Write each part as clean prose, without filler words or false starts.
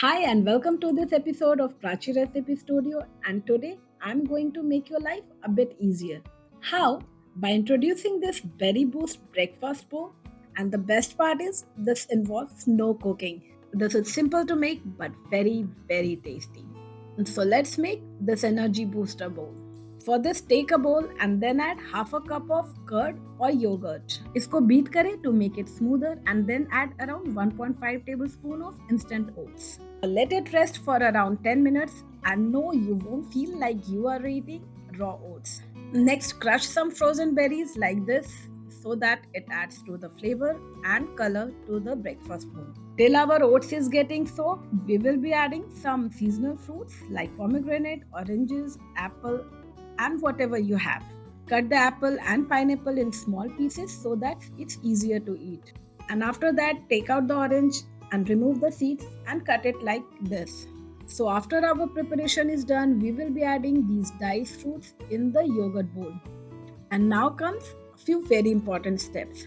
Hi and welcome to this episode of Prachi Recipe Studio, and today I'm going to make your life a bit easier. How? By introducing this berry boost breakfast bowl, and the best part is this involves no cooking. This is simple to make but very tasty. And so let's make this energy booster bowl. For this, take a bowl and then add half a cup of curd or yogurt. इसको beat करें to make it smoother and then add around 1.5 tablespoon of instant oats. Let it rest for around 10 minutes and no, you won't feel like you are eating raw oats. Next, crush some frozen berries like this so that it adds to the flavor and color to the breakfast bowl. Till our oats is getting soaked, we will be adding some seasonal fruits like pomegranate, oranges, apple, and whatever you have. Cut the apple and pineapple in small pieces so that it's easier to eat. And after that, take out the orange and remove the seeds and cut it like this. So after our preparation is done, we will be adding these diced fruits in the yogurt bowl. And now comes a few very important steps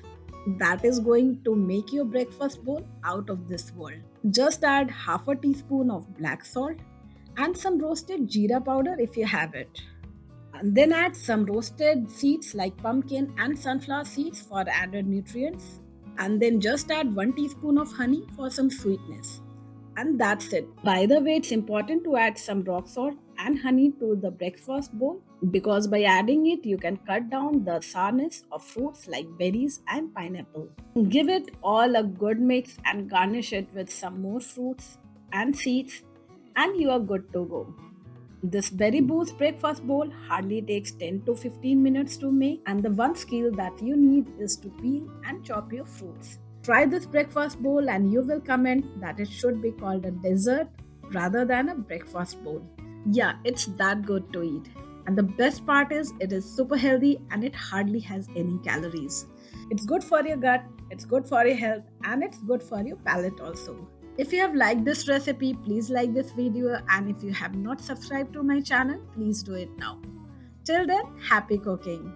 that is going to make your breakfast bowl out of this world. Just add half a teaspoon of black salt and some roasted jeera powder if you have it. And then add some roasted seeds like pumpkin and sunflower seeds for added nutrients. And then just add 1 teaspoon of honey for some sweetness. And that's it. By the way, it's important to add some rock salt and honey to the breakfast bowl because by adding it, you can cut down the sourness of fruits like berries and pineapple. Give it all a good mix and garnish it with some more fruits and seeds, and you are good to go. This berry boost breakfast bowl hardly takes 10 to 15 minutes to make, and the one skill that you need is to peel and chop your fruits. Try this breakfast bowl and you will comment that it should be called a dessert rather than a breakfast bowl. Yeah, it's that good to eat. And the best part is it is super healthy and it hardly has any calories. It's good for your gut, it's good for your health, and it's good for your palate also. If you have liked this recipe, please like this video, and if you have not subscribed to my channel, please do it now. Till then, happy cooking!